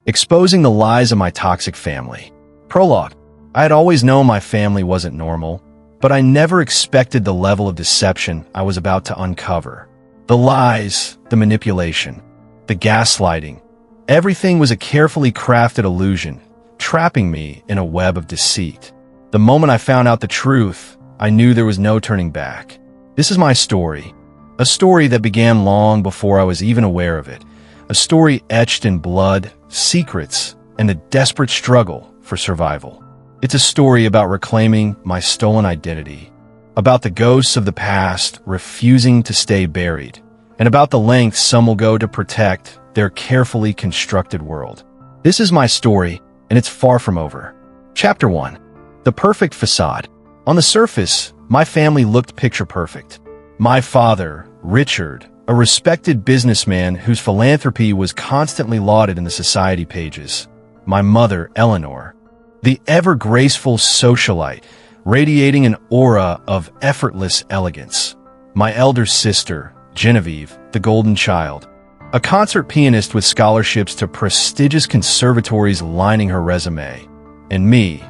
exposing the lies of my toxic family. Prologue. I had always known my family wasn't normal, but I never expected the level of deception I was about to uncover. The lies, the manipulation, the gaslighting. Everything was a carefully crafted illusion, trapping me in a web of deceit. The moment I found out the truth, I knew there was no turning back. This is my story. A story that began long before I was even aware of it. A story etched in blood, secrets, and a desperate struggle for survival. It's a story about reclaiming my stolen identity, about the ghosts of the past refusing to stay buried, and about the lengths some will go to protect their carefully constructed world. This is my story, and it's far from over. Chapter 1. The perfect facade. On the surface, my family looked picture perfect. My father, Richard, a respected businessman whose philanthropy was constantly lauded in the society pages. My mother, Eleanor, the ever-graceful socialite, radiating an aura of effortless elegance. My elder sister, Genevieve, the golden child, a concert pianist with scholarships to prestigious conservatories lining her resume. And me,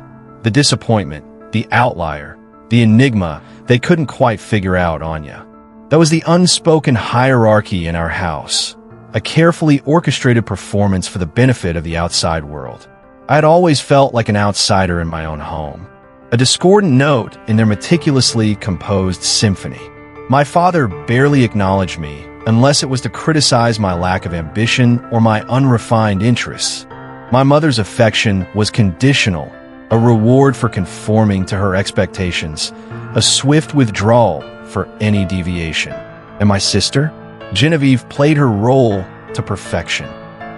the disappointment, the outlier, the enigma they couldn't quite figure out, Anya. That was the unspoken hierarchy in our house, a carefully orchestrated performance for the benefit of the outside world. I had always felt like an outsider in my own home, a discordant note in their meticulously composed symphony. My father barely acknowledged me unless it was to criticize my lack of ambition or my unrefined interests. My mother's affection was conditional, a reward for conforming to her expectations, a swift withdrawal for any deviation. And my sister, Genevieve, played her role to perfection,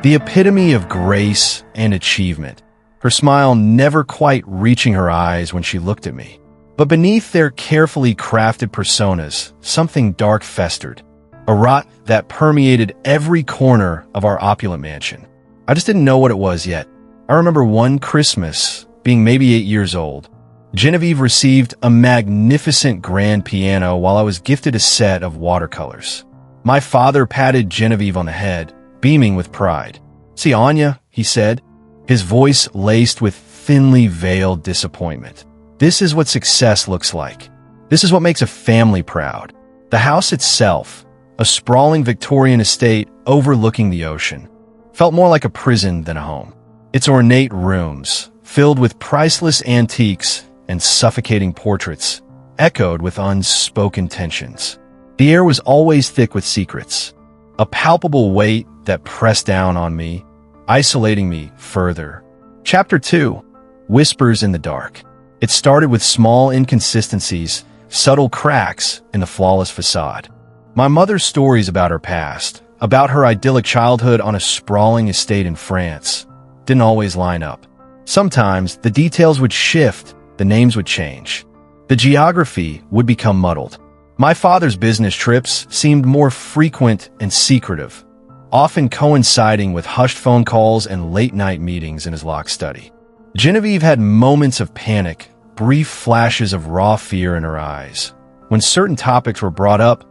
the epitome of grace and achievement, her smile never quite reaching her eyes when she looked at me. But beneath their carefully crafted personas, something dark festered, a rot that permeated every corner of our opulent mansion. I just didn't know what it was yet. I remember one Christmas, being maybe 8 years old, Genevieve received a magnificent grand piano while I was gifted a set of watercolors. My father patted Genevieve on the head, beaming with pride. "See, Anya," he said, his voice laced with thinly veiled disappointment. "This is what success looks like. This is what makes a family proud." The house itself, a sprawling Victorian estate overlooking the ocean, felt more like a prison than a home. Its ornate rooms, filled with priceless antiques and suffocating portraits, echoed with unspoken tensions. The air was always thick with secrets, a palpable weight that pressed down on me, isolating me further. Chapter 2. Whispers in the Dark. It started with small inconsistencies, subtle cracks in the flawless facade. My mother's stories about her past, about her idyllic childhood on a sprawling estate in France, didn't always line up. Sometimes the details would shift, the names would change. The geography would become muddled. My father's business trips seemed more frequent and secretive, often coinciding with hushed phone calls and late-night meetings in his locked study. Genevieve had moments of panic, brief flashes of raw fear in her eyes. When certain topics were brought up,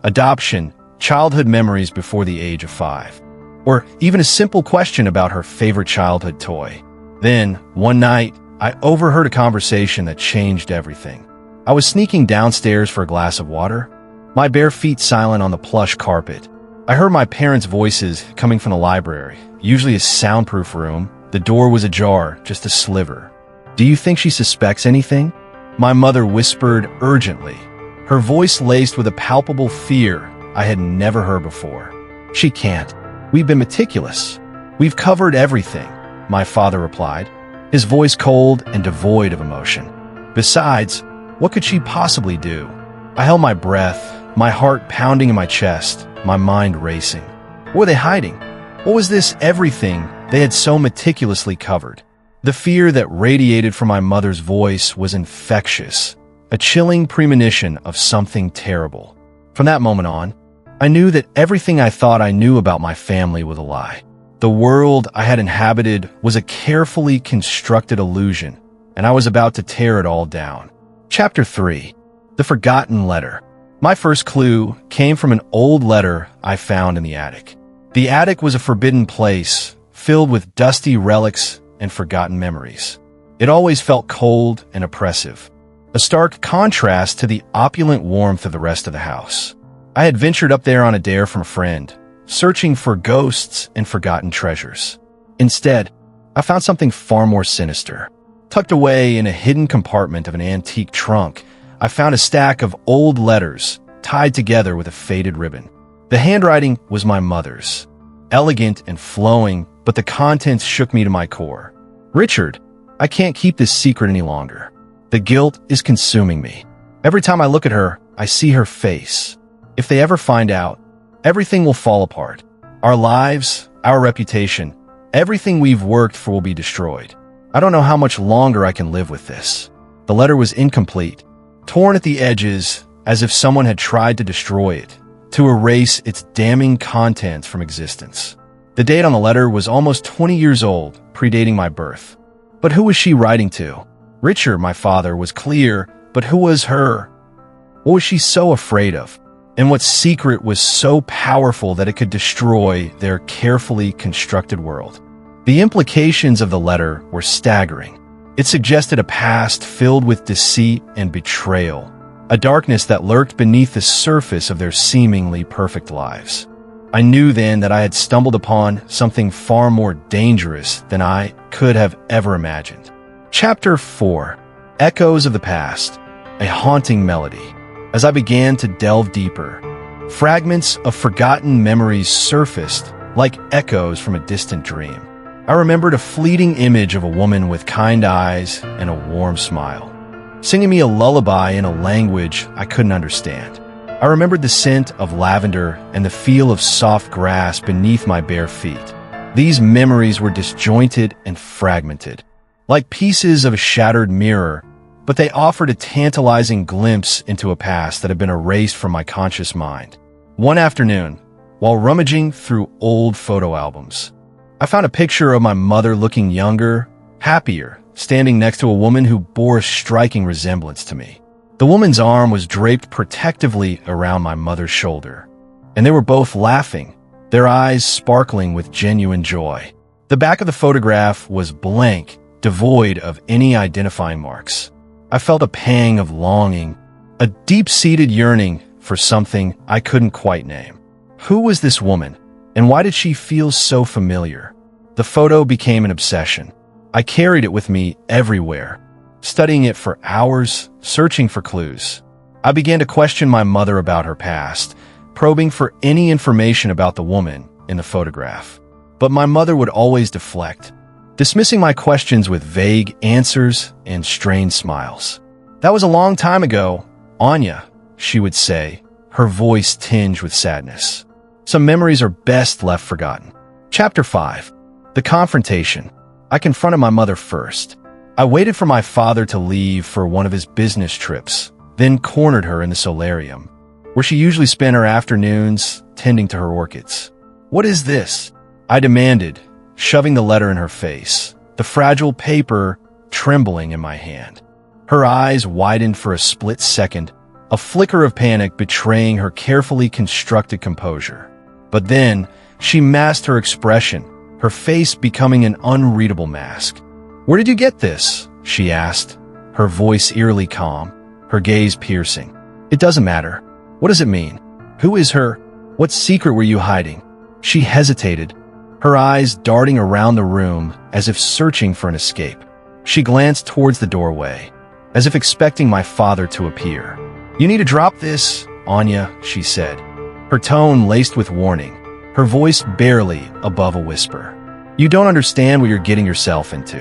adoption, childhood memories before the age of 5, or even a simple question about her favorite childhood toy. Then, one night, I overheard a conversation that changed everything. I was sneaking downstairs for a glass of water, my bare feet silent on the plush carpet. I heard my parents' voices coming from the library, usually a soundproof room. The door was ajar, just a sliver. "Do you think she suspects anything?" My mother whispered urgently, her voice laced with a palpable fear I had never heard before. "She can't. We've been meticulous. We've covered everything," my father replied, his voice cold and devoid of emotion. "Besides, what could she possibly do?" I held my breath, my heart pounding in my chest, my mind racing. What were they hiding? What was this everything they had so meticulously covered? The fear that radiated from my mother's voice was infectious, a chilling premonition of something terrible. From that moment on, I knew that everything I thought I knew about my family was a lie. The world I had inhabited was a carefully constructed illusion, and I was about to tear it all down. Chapter 3. The Forgotten Letter. My first clue came from an old letter I found in the attic. The attic was a forbidden place, filled with dusty relics and forgotten memories. It always felt cold and oppressive, a stark contrast to the opulent warmth of the rest of the house. I had ventured up there on a dare from a friend, searching for ghosts and forgotten treasures. Instead, I found something far more sinister. Tucked away in a hidden compartment of an antique trunk, I found a stack of old letters tied together with a faded ribbon. The handwriting was my mother's, elegant and flowing, but the contents shook me to my core. "Richard, I can't keep this secret any longer. The guilt is consuming me. Every time I look at her, I see her face. If they ever find out, everything will fall apart. Our lives, our reputation, everything we've worked for will be destroyed. I don't know how much longer I can live with this." The letter was incomplete, torn at the edges as if someone had tried to destroy it, to erase its damning contents from existence. The date on the letter was almost 20 years old, predating my birth. But who was she writing to? Richard, my father, was clear, but who was her? What was she so afraid of? And what secret was so powerful that it could destroy their carefully constructed world? The implications of the letter were staggering. It suggested a past filled with deceit and betrayal, a darkness that lurked beneath the surface of their seemingly perfect lives. I knew then that I had stumbled upon something far more dangerous than I could have ever imagined. Chapter 4. Echoes of the Past, a haunting melody. As I began to delve deeper, fragments of forgotten memories surfaced like echoes from a distant dream. I remembered a fleeting image of a woman with kind eyes and a warm smile, singing me a lullaby in a language I couldn't understand. I remembered the scent of lavender and the feel of soft grass beneath my bare feet. These memories were disjointed and fragmented, like pieces of a shattered mirror, but they offered a tantalizing glimpse into a past that had been erased from my conscious mind. One afternoon, while rummaging through old photo albums, I found a picture of my mother looking younger, happier, standing next to a woman who bore a striking resemblance to me. The woman's arm was draped protectively around my mother's shoulder, and they were both laughing, their eyes sparkling with genuine joy. The back of the photograph was blank, devoid of any identifying marks. I felt a pang of longing, a deep-seated yearning for something I couldn't quite name. Who was this woman, and why did she feel so familiar? The photo became an obsession. I carried it with me everywhere, studying it for hours, searching for clues. I began to question my mother about her past, probing for any information about the woman in the photograph. But my mother would always deflect, dismissing my questions with vague answers and strained smiles. "That was a long time ago, Anya," she would say, her voice tinged with sadness. Some memories are best left forgotten. Chapter 5. The Confrontation. I confronted my mother first. I waited for my father to leave for one of his business trips, then cornered her in the solarium, where she usually spent her afternoons tending to her orchids. "What is this?" I demanded, shoving the letter in her face, the fragile paper trembling in my hand. Her eyes widened for a split second, a flicker of panic betraying her carefully constructed composure. But then, she masked her expression, her face becoming an unreadable mask. "Where did you get this?" she asked, her voice eerily calm, her gaze piercing. "It doesn't matter. What does it mean? Who is her? What secret were you hiding?" She hesitated, her eyes darting around the room as if searching for an escape. She glanced towards the doorway, as if expecting my father to appear. "You need to drop this, Anya," she said, her tone laced with warning, her voice barely above a whisper. "You don't understand what you're getting yourself into.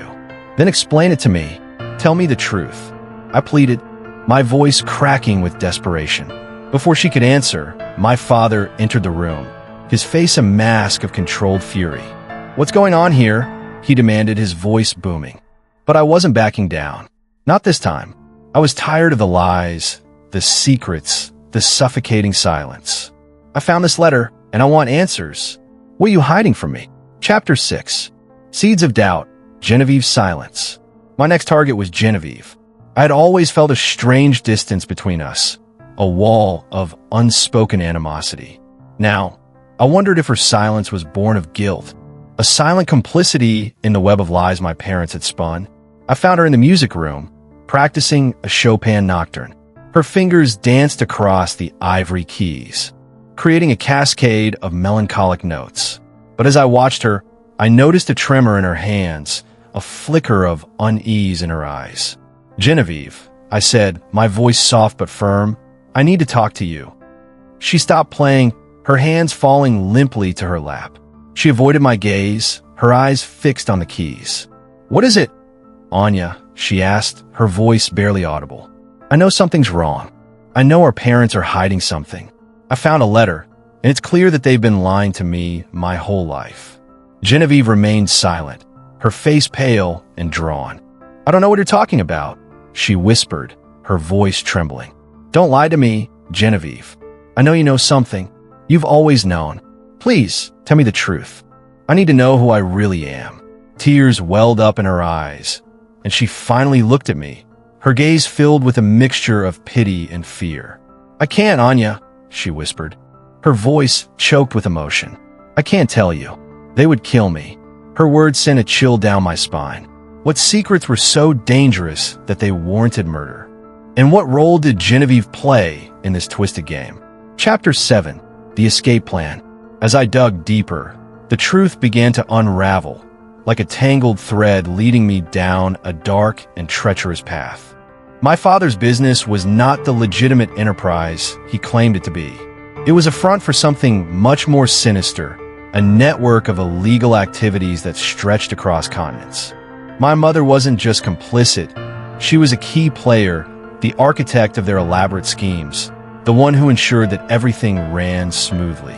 Then explain it to me. Tell me the truth," I pleaded, my voice cracking with desperation. Before she could answer, my father entered the room, his face a mask of controlled fury. "What's going on here?" he demanded, his voice booming. But I wasn't backing down. Not this time. I was tired of the lies, the secrets, the suffocating silence. "I found this letter, and I want answers. What are you hiding from me?" Chapter 6. Seeds of Doubt. Genevieve's silence. My next target was Genevieve. I had always felt a strange distance between us, a wall of unspoken animosity. Now, I wondered if her silence was born of guilt, a silent complicity in the web of lies my parents had spun. I found her in the music room, practicing a Chopin nocturne. Her fingers danced across the ivory keys, creating a cascade of melancholic notes. But as I watched her, I noticed a tremor in her hands, a flicker of unease in her eyes. "Genevieve," I said, my voice soft but firm, "I need to talk to you." She stopped playing, her hands falling limply to her lap. She avoided my gaze, her eyes fixed on the keys. "What is it, Anya?" she asked, her voice barely audible. "I know something's wrong. I know our parents are hiding something. I found a letter, and it's clear that they've been lying to me my whole life." Genevieve remained silent, her face pale and drawn. "I don't know what you're talking about," she whispered, her voice trembling. "Don't lie to me, Genevieve. I know you know something. You've always known. Please, tell me the truth. I need to know who I really am." Tears welled up in her eyes, and she finally looked at me, her gaze filled with a mixture of pity and fear. "I can't, Anya," she whispered, her voice choked with emotion. "I can't tell you. They would kill me." Her words sent a chill down my spine. What secrets were so dangerous that they warranted murder? And what role did Genevieve play in this twisted game? Chapter 7. The Escape Plan. As I dug deeper, the truth began to unravel, like a tangled thread leading me down a dark and treacherous path. My father's business was not the legitimate enterprise he claimed it to be. It was a front for something much more sinister, a network of illegal activities that stretched across continents. My mother wasn't just complicit, she was a key player, the architect of their elaborate schemes, the one who ensured that everything ran smoothly.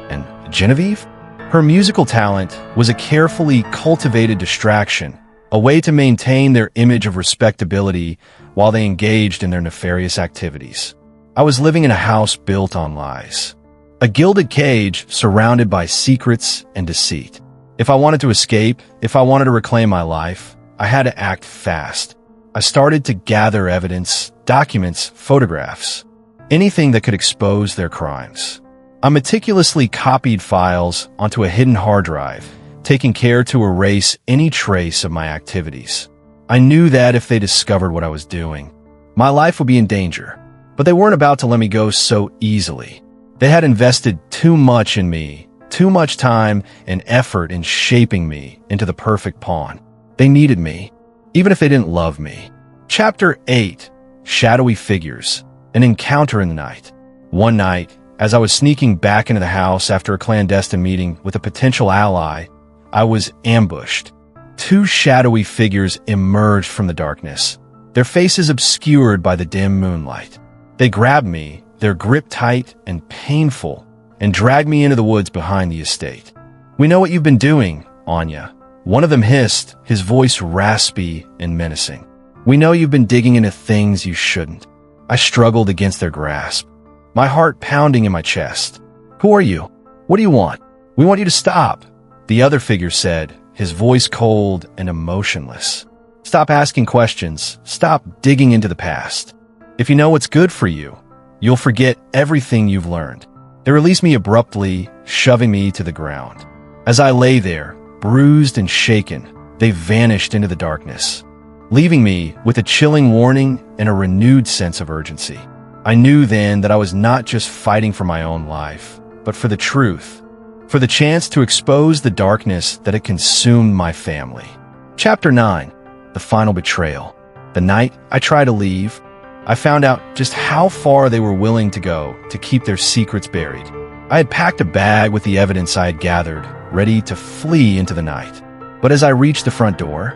And Genevieve? Her musical talent was a carefully cultivated distraction, a way to maintain their image of respectability while they engaged in their nefarious activities. I was living in a house built on lies. A gilded cage surrounded by secrets and deceit. If I wanted to escape, if I wanted to reclaim my life, I had to act fast. I started to gather evidence, documents, photographs, anything that could expose their crimes. I meticulously copied files onto a hidden hard drive, taking care to erase any trace of my activities. I knew that if they discovered what I was doing, my life would be in danger. But they weren't about to let me go so easily. They had invested too much in me, too much time and effort in shaping me into the perfect pawn. They needed me, even if they didn't love me. Chapter 8. Shadowy Figures. An Encounter in the Night. One night, as I was sneaking back into the house after a clandestine meeting with a potential ally, I was ambushed. Two shadowy figures emerged from the darkness, their faces obscured by the dim moonlight. They grabbed me, their grip tight and painful, and dragged me into the woods behind the estate. "We know what you've been doing, Anya," one of them hissed, his voice raspy and menacing. "We know you've been digging into things you shouldn't." I struggled against their grasp, my heart pounding in my chest. "Who are you? What do you want?" "We want you to stop," the other figure said, his voice cold and emotionless. "Stop asking questions. Stop digging into the past. If you know what's good for you, you'll forget everything you've learned." They released me abruptly, shoving me to the ground. As I lay there, bruised and shaken, they vanished into the darkness, leaving me with a chilling warning and a renewed sense of urgency. I knew then that I was not just fighting for my own life, but for the truth, for the chance to expose the darkness that had consumed my family. Chapter 9. The Final Betrayal. The night I tried to leave, I found out just how far they were willing to go to keep their secrets buried. I had packed a bag with the evidence I had gathered, ready to flee into the night. But as I reached the front door,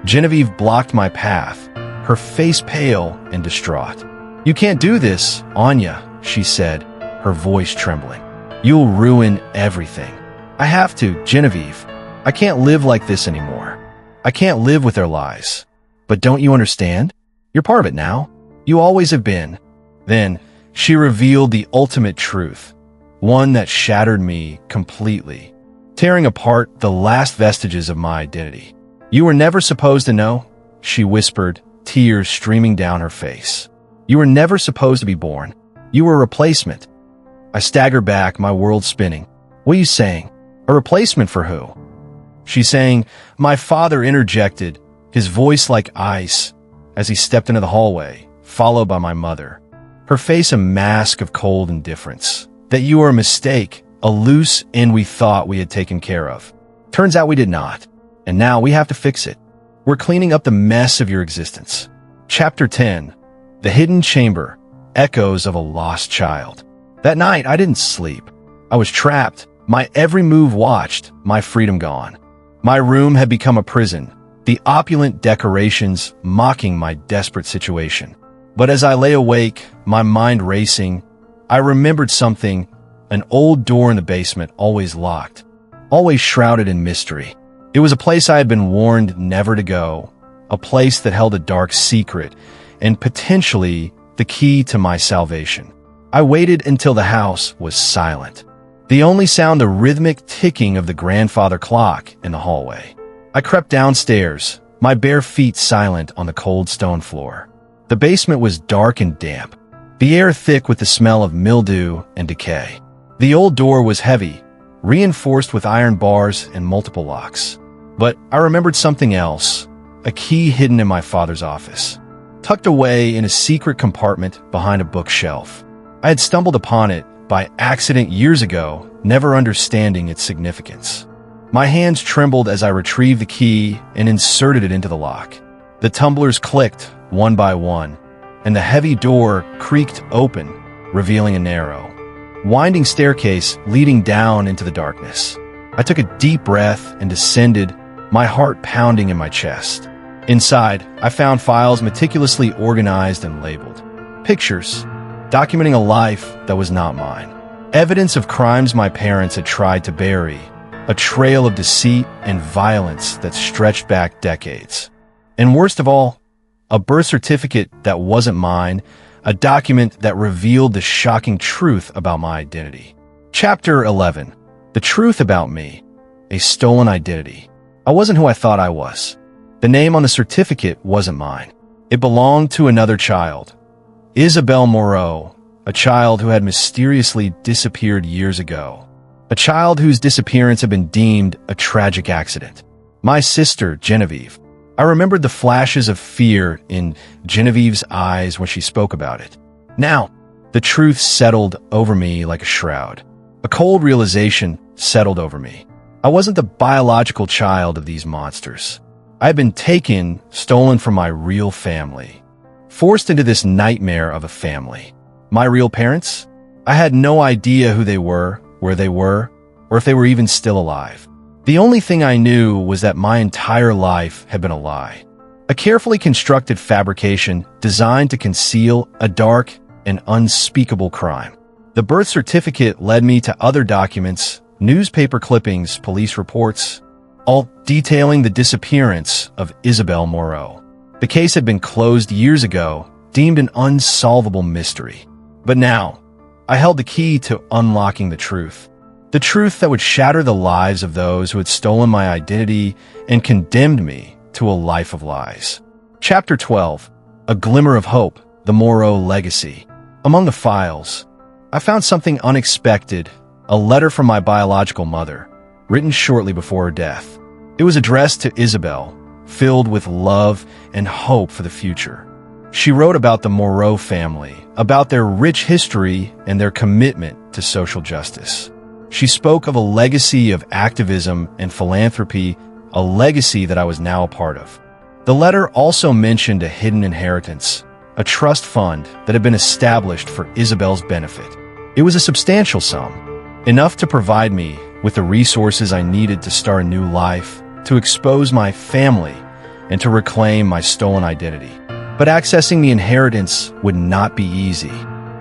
Genevieve blocked my path, her face pale and distraught. "You can't do this, Anya," she said, her voice trembling. "You'll ruin everything." "I have to, Genevieve. I can't live like this anymore. I can't live with their lies." "But don't you understand? You're part of it now. You always have been." Then she revealed the ultimate truth, one that shattered me completely, tearing apart the last vestiges of my identity. "You were never supposed to know," she whispered, tears streaming down her face. "You were never supposed to be born. You were a replacement." I staggered back, my world spinning. "What are you saying? A replacement for who?" She's saying, "My father interjected, his voice like ice, as he stepped into the hallway, followed by my mother. Her face a mask of cold indifference. That you are a mistake, a loose end we thought we had taken care of. Turns out we did not, and now we have to fix it. We're cleaning up the mess of your existence." Chapter 10. The Hidden Chamber. Echoes of a Lost Child. That night, I didn't sleep. I was trapped, my every move watched, my freedom gone. My room had become a prison, the opulent decorations mocking my desperate situation. But as I lay awake, my mind racing, I remembered something, an old door in the basement always locked, always shrouded in mystery. It was a place I had been warned never to go, a place that held a dark secret and potentially the key to my salvation. I waited until the house was silent. The only sound the rhythmic ticking of the grandfather clock in the hallway. I crept downstairs, my bare feet silent on the cold stone floor. The basement was dark and damp, the air thick with the smell of mildew and decay. The old door was heavy, reinforced with iron bars and multiple locks. But I remembered something else, a key hidden in my father's office, tucked away in a secret compartment behind a bookshelf. I had stumbled upon it by accident years ago, never understanding its significance. My hands trembled as I retrieved the key and inserted it into the lock. The tumblers clicked, one by one, and the heavy door creaked open, revealing a narrow, winding staircase leading down into the darkness. I took a deep breath and descended, my heart pounding in my chest. Inside, I found files meticulously organized and labeled. Pictures, documenting a life that was not mine. Evidence of crimes my parents had tried to bury, a trail of deceit and violence that stretched back decades. And worst of all, a birth certificate that wasn't mine, a document that revealed the shocking truth about my identity. Chapter 11. The truth about me. A stolen identity. I wasn't who I thought I was. The name on the certificate wasn't mine. It belonged to another child. Isabel Moreau, a child who had mysteriously disappeared years ago. A child whose disappearance had been deemed a tragic accident. My sister, Genevieve. I remembered the flashes of fear in Genevieve's eyes when she spoke about it. Now, the truth settled over me like a shroud. A cold realization settled over me. I wasn't the biological child of these monsters. I had been taken, stolen from my real family. Forced into this nightmare of a family. My real parents? I had no idea who they were, where they were, or if they were even still alive. The only thing I knew was that my entire life had been a lie. A carefully constructed fabrication designed to conceal a dark and unspeakable crime. The birth certificate led me to other documents, newspaper clippings, police reports, all detailing the disappearance of Isabel Moreau. The case had been closed years ago, deemed an unsolvable mystery. But now, I held the key to unlocking the truth. The truth that would shatter the lives of those who had stolen my identity and condemned me to a life of lies. Chapter 12. A Glimmer of Hope, the Moreau Legacy. Among the files, I found something unexpected, a letter from my biological mother, written shortly before her death. It was addressed to Isabel, filled with love and hope for the future. She wrote about the Moreau family, about their rich history and their commitment to social justice. She spoke of a legacy of activism and philanthropy, a legacy that I was now a part of. The letter also mentioned a hidden inheritance, a trust fund that had been established for Isabel's benefit. It was a substantial sum, enough to provide me with the resources I needed to start a new life, to expose my family, and to reclaim my stolen identity. But accessing the inheritance would not be easy.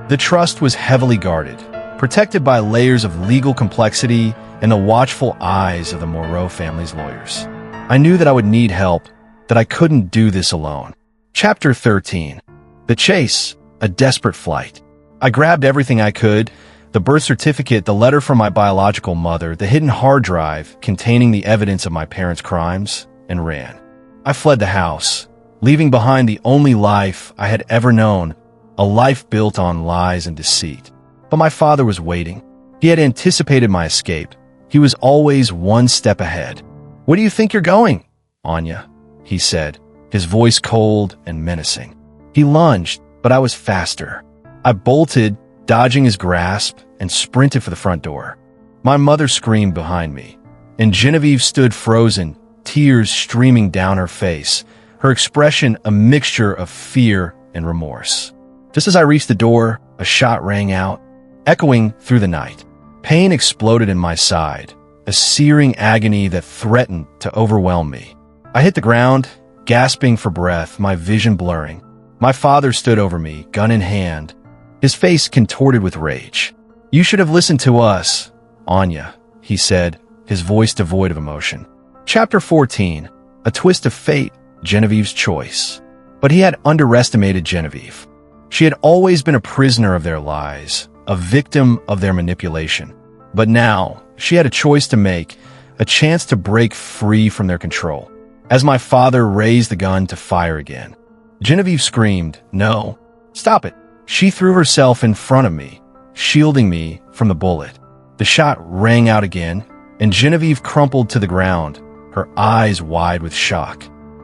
The trust was heavily guarded, protected by layers of legal complexity and the watchful eyes of the Moreau family's lawyers. I knew that I would need help, that I couldn't do this alone. Chapter 13. The Chase, a Desperate Flight. I grabbed everything I could, the birth certificate, the letter from my biological mother, the hidden hard drive containing the evidence of my parents' crimes, and ran. I fled the house, leaving behind the only life I had ever known, a life built on lies and deceit. But my father was waiting. He had anticipated my escape. He was always one step ahead. "Where do you think you're going, Anya?" he said, his voice cold and menacing. He lunged, but I was faster. I bolted, dodging his grasp, and sprinted for the front door. My mother screamed behind me, and Genevieve stood frozen, tears streaming down her face, her expression a mixture of fear and remorse. Just as I reached the door, a shot rang out, echoing through the night. Pain exploded in my side, a searing agony that threatened to overwhelm me. I hit the ground, gasping for breath, my vision blurring. My father stood over me, gun in hand, his face contorted with rage. "You should have listened to us, Anya," he said, his voice devoid of emotion. Chapter 14, A Twist of Fate, Genevieve's Choice. But he had underestimated Genevieve. She had always been a prisoner of their lies, a victim of their manipulation. But now, she had a choice to make, a chance to break free from their control. As my father raised the gun to fire again, Genevieve screamed, "No, stop it." She threw herself in front of me, shielding me from the bullet. The shot rang out again, and Genevieve crumpled to the ground, her eyes wide with shock.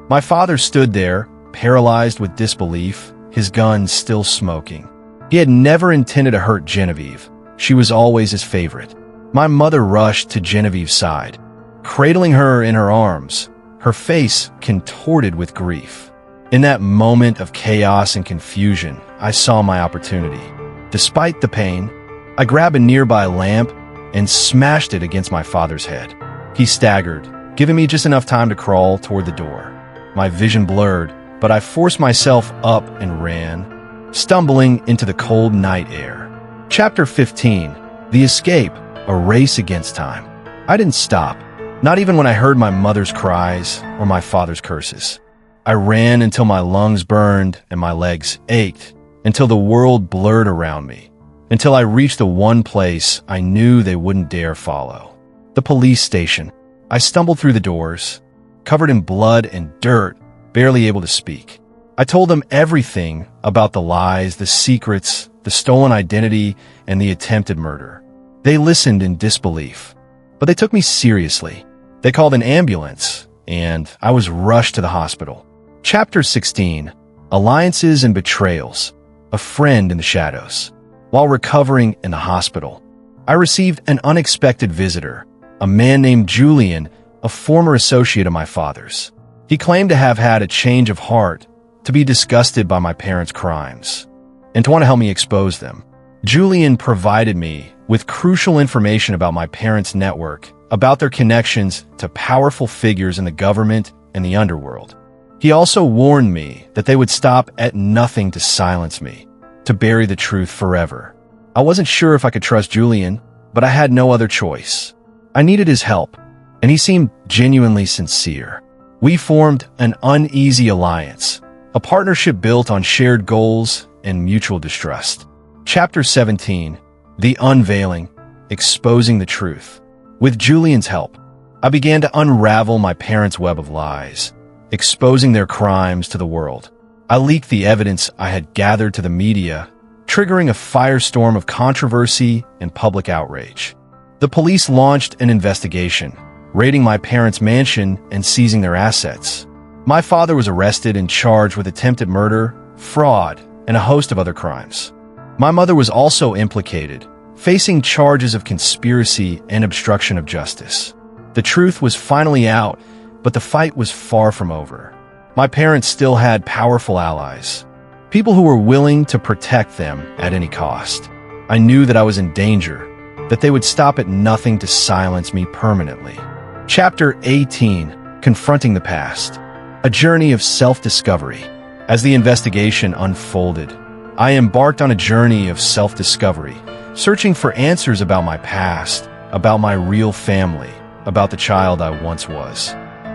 My father stood there, paralyzed with disbelief, his gun still smoking. He had never intended to hurt Genevieve. She was always his favorite. My mother rushed to Genevieve's side, cradling her in her arms, her face contorted with grief. In that moment of chaos and confusion, I saw my opportunity. Despite the pain, I grabbed a nearby lamp and smashed it against my father's head. He staggered, giving me just enough time to crawl toward the door. My vision blurred, but I forced myself up and ran, stumbling into the cold night air. Chapter 15, The Escape, A Race Against Time. I didn't stop, not even when I heard my mother's cries or my father's curses. I ran until my lungs burned and my legs ached, until the world blurred around me, until I reached the one place I knew they wouldn't dare follow. The police station. I stumbled through the doors, covered in blood and dirt, barely able to speak. I told them everything about the lies, the secrets, the stolen identity, and the attempted murder. They listened in disbelief, but they took me seriously. They called an ambulance, and I was rushed to the hospital. Chapter 16, Alliances and Betrayals, A Friend in the Shadows. While recovering in the hospital, I received an unexpected visitor, a man named Julian, a former associate of my father's. He claimed to have had a change of heart, to be disgusted by my parents' crimes, and to want to help me expose them. Julian provided me with crucial information about my parents' network, about their connections to powerful figures in the government and the underworld. He also warned me that they would stop at nothing to silence me, to bury the truth forever. I wasn't sure if I could trust Julian, but I had no other choice. I needed his help, and he seemed genuinely sincere. We formed an uneasy alliance, a partnership built on shared goals and mutual distrust. Chapter 17, The Unveiling, Exposing the Truth. With Julian's help, I began to unravel my parents' web of lies, exposing their crimes to the world. I leaked the evidence I had gathered to the media, triggering a firestorm of controversy and public outrage. The police launched an investigation, raiding my parents' mansion and seizing their assets. My father was arrested and charged with attempted murder, fraud, and a host of other crimes. My mother was also implicated, facing charges of conspiracy and obstruction of justice. The truth was finally out, but the fight was far from over. My parents still had powerful allies, people who were willing to protect them at any cost. I knew that I was in danger, that they would stop at nothing to silence me permanently. Chapter 18, Confronting the Past, A Journey of Self-Discovery. As the investigation unfolded, I embarked on a journey of self-discovery, searching for answers about my past, about my real family, about the child I once was.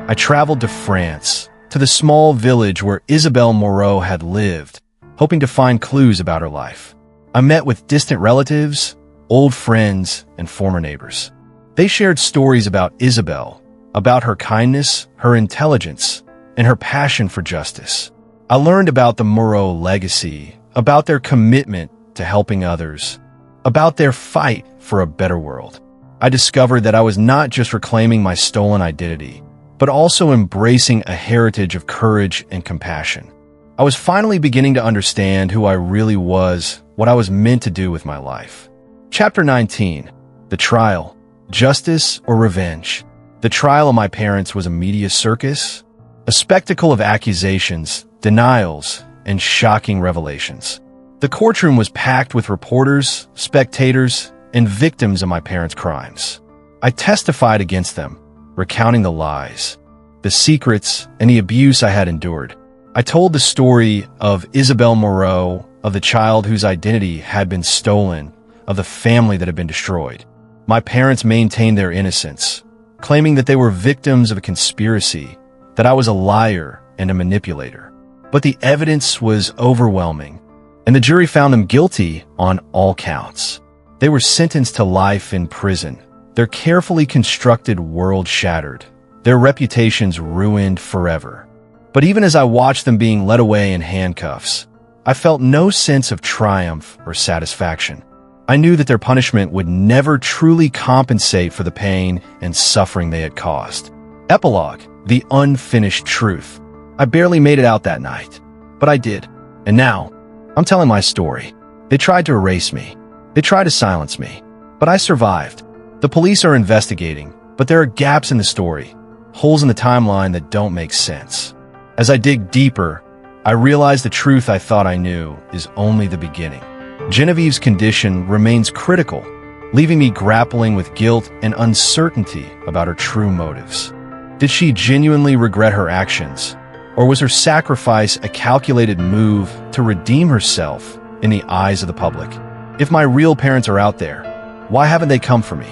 I traveled to France, to the small village where Isabelle Moreau had lived, hoping to find clues about her life. I met with distant relatives, old friends, and former neighbors. They shared stories about Isabelle, about her kindness, her intelligence, and her passion for justice. I learned about the Moreau legacy, about their commitment to helping others, about their fight for a better world. I discovered that I was not just reclaiming my stolen identity, but also embracing a heritage of courage and compassion. I was finally beginning to understand who I really was, what I was meant to do with my life. Chapter 19. The Trial. Justice or Revenge? The trial of my parents was a media circus, a spectacle of accusations, denials, and shocking revelations. The courtroom was packed with reporters, spectators, and victims of my parents' crimes. I testified against them, recounting the lies, the secrets, and the abuse I had endured. I told the story of Isabel Moreau, of the child whose identity had been stolen, of the family that had been destroyed. My parents maintained their innocence, claiming that they were victims of a conspiracy, that I was a liar and a manipulator. But the evidence was overwhelming, and the jury found them guilty on all counts. They were sentenced to life in prison, their carefully constructed world shattered, their reputations ruined forever. But even as I watched them being led away in handcuffs, I felt no sense of triumph or satisfaction. I knew that their punishment would never truly compensate for the pain and suffering they had caused. Epilogue. The unfinished truth. I barely made it out that night, but I did. And now, I'm telling my story. They tried to erase me. They tried to silence me, but I survived. The police are investigating, but there are gaps in the story, holes in the timeline that don't make sense. As I dig deeper, I realize the truth I thought I knew is only the beginning. Genevieve's condition remains critical, leaving me grappling with guilt and uncertainty about her true motives. Did she genuinely regret her actions, or was her sacrifice a calculated move to redeem herself in the eyes of the public? If my real parents are out there, why haven't they come for me?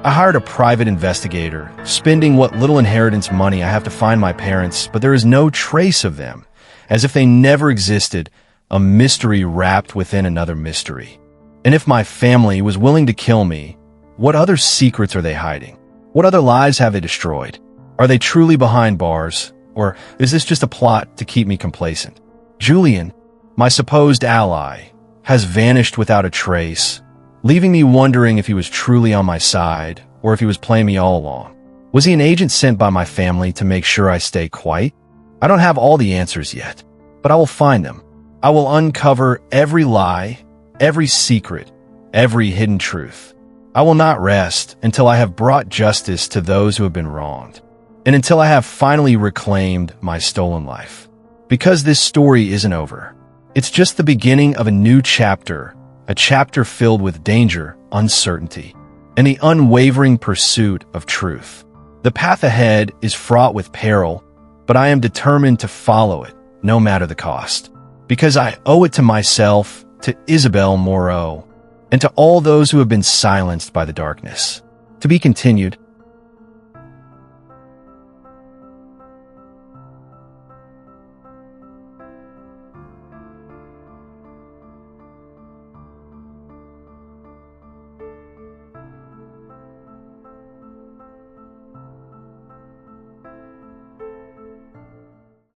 I hired a private investigator, spending what little inheritance money I have to find my parents, but there is no trace of them, as if they never existed, a mystery wrapped within another mystery. And if my family was willing to kill me, what other secrets are they hiding? What other lives have they destroyed? Are they truly behind bars, or is this just a plot to keep me complacent? Julian, my supposed ally, has vanished without a trace, leaving me wondering if he was truly on my side, or if he was playing me all along. Was he an agent sent by my family to make sure I stay quiet? I don't have all the answers yet, but I will find them. I will uncover every lie, every secret, every hidden truth. I will not rest until I have brought justice to those who have been wronged, and until I have finally reclaimed my stolen life. Because this story isn't over. It's just the beginning of a new chapter, a chapter filled with danger, uncertainty, and the unwavering pursuit of truth. The path ahead is fraught with peril, but I am determined to follow it, no matter the cost. Because I owe it to myself, to Isabel Moreau, and to all those who have been silenced by the darkness. To be continued.